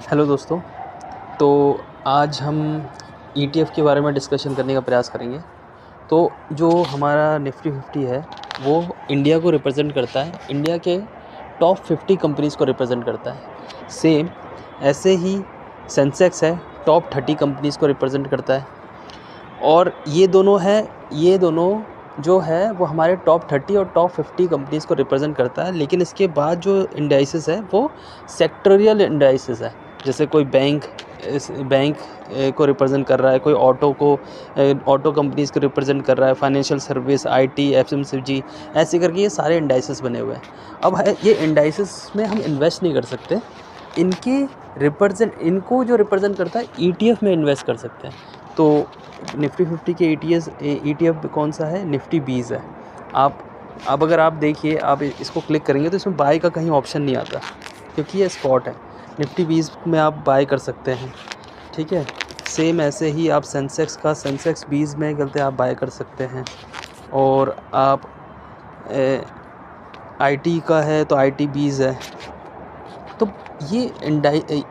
Hello दोस्तों। तो आज हम ईटीएफ के बारे में डिस्कशन करने का प्रयास करेंगे। तो जो हमारा निफ्टी 50 है वो इंडिया को रिप्रेजेंट करता है, इंडिया के टॉप 50 कंपनीज़ को रिप्रेजेंट करता है। सेम ऐसे ही सेंसेक्स है, टॉप 30 कंपनीज़ को रिप्रेजेंट करता है। और ये दोनों जो है वो हमारे टॉप 30 और टॉप 50 कंपनीज़ को रिप्रेजेंट करता है। लेकिन इसके बाद जो इंडाइसेस है वो सेक्टोरियल इंडाइसेस है। जैसे कोई बैंक को रिप्रेजेंट कर रहा है, कोई ऑटो कंपनीज़ को रिप्रेजेंट कर रहा है, फाइनेंशियल सर्विस, आईटी, एफएमसीजी, ऐसे करके ये सारे इंडाइसेस बने हुए हैं। अब ये इंडाइसेस में हम इन्वेस्ट नहीं कर सकते, इनको जो रिप्रेजेंट करता है ईटीएफ में इन्वेस्ट कर सकते हैं। तो निफ्टी 50 के ईटीएफ कौन सा है? निफ्टी 20 है। अब अगर आप देखिए, आप इसको क्लिक करेंगे तो इसमें बाय का कहीं ऑप्शन नहीं आता, क्योंकि ये स्पॉट है। निफ्टी 20 में आप बाय कर सकते हैं, ठीक है। सेम ऐसे ही आप सेंसेक्स 20 में गलते आप बाय कर सकते हैं। और आप आईटी का है तो आईटी 20 है। तो ये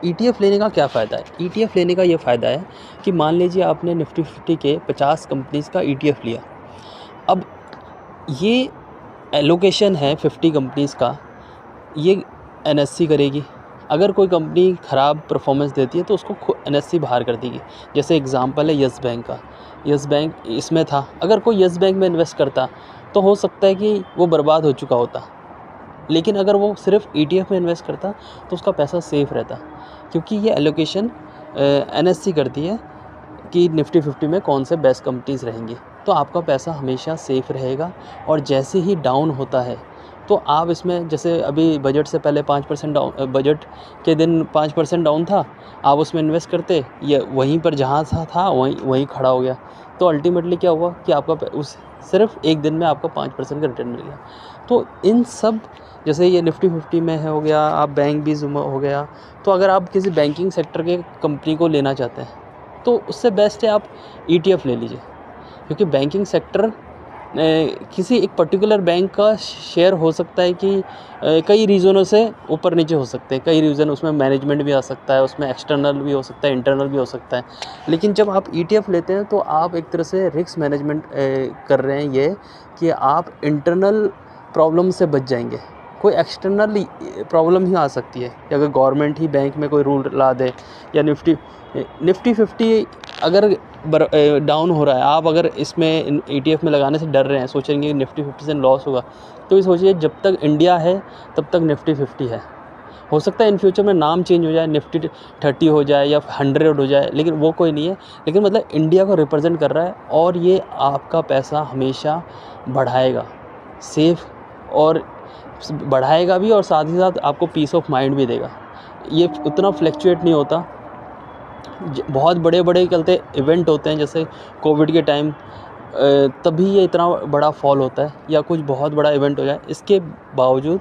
ईटीएफ लेने का क्या फ़ायदा है? ईटीएफ लेने का ये फ़ायदा है कि मान लीजिए आपने निफ्टी 50 के 50 कंपनीज़ का ईटीएफ लिया। अब ये एलोकेशन है 50 कंपनीज़ का, ये एनएससी करेगी। अगर कोई कंपनी ख़राब परफॉर्मेंस देती है तो उसको एनएससी बाहर कर देगी। जैसे एग्ज़ाम्पल है यस बैंक का। यस बैंक इसमें था, अगर कोई यस बैंक में इन्वेस्ट करता तो हो सकता है कि वो बर्बाद हो चुका होता। लेकिन अगर वो सिर्फ ईटीएफ में इन्वेस्ट करता तो उसका पैसा सेफ़ रहता, क्योंकि ये एलोकेशन एनएससी करती है कि निफ्टी 50 में कौन से बेस्ट कंपनीज़ रहेंगी। तो आपका पैसा हमेशा सेफ़ रहेगा। और जैसे ही डाउन होता है तो आप इसमें, जैसे अभी बजट से पहले 5% डाउन, बजट के दिन 5% डाउन था, आप उसमें इन्वेस्ट करते, ये वहीं पर जहाँ था वहीं खड़ा हो गया। तो अल्टीमेटली क्या हुआ कि आपका उस सिर्फ एक दिन में आपको 5% का रिटर्न मिल गया। तो इन सब, जैसे ये निफ्टी 50 में है हो गया, आप बैंक भी हो गया। तो अगर आप किसी बैंकिंग सेक्टर के कंपनी को लेना चाहते हैं तो उससे बेस्ट है आप ईटीएफ ले लीजिए, क्योंकि बैंकिंग सेक्टर किसी एक पर्टिकुलर बैंक का शेयर हो सकता है कि कई रीज़नों से ऊपर नीचे हो सकते हैं। कई रीज़न, उसमें मैनेजमेंट भी आ सकता है, उसमें एक्सटर्नल भी हो सकता है, इंटरनल भी हो सकता है। लेकिन जब आप ईटीएफ लेते हैं तो आप एक तरह से रिस्क मैनेजमेंट कर रहे हैं, ये कि आप इंटरनल प्रॉब्लम से बच जाएंगे। कोई एक्सटर्नल प्रॉब्लम ही आ सकती है कि अगर गवर्नमेंट ही बैंक में कोई रूल ला दे, या निफ्टी 50 अगर डाउन हो रहा है, आप अगर इसमें ईटीएफ में लगाने से डर रहे हैं, सोचेंगे कि निफ्टी 50 से लॉस होगा, तो ये सोचिए जब तक इंडिया है तब तक निफ्टी 50 है। हो सकता है इन फ्यूचर में नाम चेंज हो जाए, निफ्टी 30 हो जाए या 100 हो जाए, लेकिन वो कोई नहीं है। लेकिन मतलब इंडिया को रिप्रेजेंट कर रहा है, और ये आपका पैसा हमेशा बढ़ाएगा, सेफ और बढ़ाएगा भी, और साथ ही साथ आपको पीस ऑफ माइंड भी देगा। ये उतना फ्लैक्चुएट नहीं होता। बहुत बड़े बड़े चलते इवेंट होते हैं, जैसे कोविड के टाइम, तभी ये इतना बड़ा फॉल होता है, या कुछ बहुत बड़ा इवेंट हो जाए। इसके बावजूद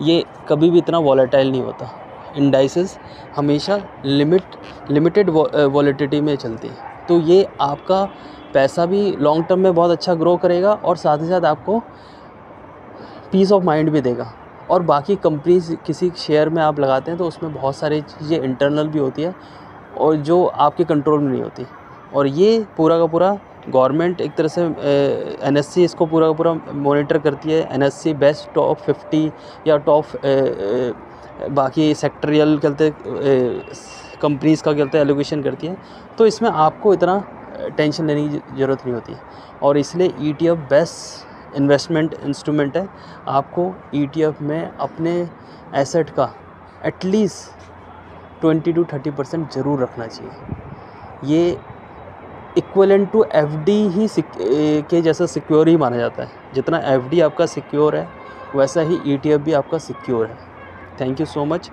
ये कभी भी इतना वॉलेटाइल नहीं होता। इंडाइसेस हमेशा लिमिटेड वॉलेटिलिटी में चलती है। तो ये आपका पैसा भी लॉन्ग टर्म में बहुत अच्छा ग्रो करेगा, और साथ ही साथ आपको पीस ऑफ माइंड भी देगा। और बाकी कंपनीज, किसी शेयर में आप लगाते हैं तो उसमें बहुत सारी चीज़ें इंटरनल भी होती है और जो आपके कंट्रोल में नहीं होती। और ये पूरा का पूरा गवर्नमेंट एक तरह से एनएससी इसको पूरा का पूरा मॉनिटर करती है। एनएससी बेस्ट टॉप 50 या टॉप बाकी सेक्टरियल कहते कंपनीज़ का कहते एलोकेशन करती है। तो इसमें आपको इतना टेंशन लेने की ज़रूरत नहीं होती। और इसलिए ईटीएफ बेस्ट इन्वेस्टमेंट इंस्ट्रूमेंट है। आपको ईटीएफ में अपने एसेट का एटलीस्ट 20 to 30% ज़रूर रखना चाहिए। ये इक्वलेंट टू एफडी ही के जैसा सिक्योर ही माना जाता है। जितना एफडी आपका सिक्योर है, वैसा ही ईटीएफ भी आपका सिक्योर है। Thank you so much.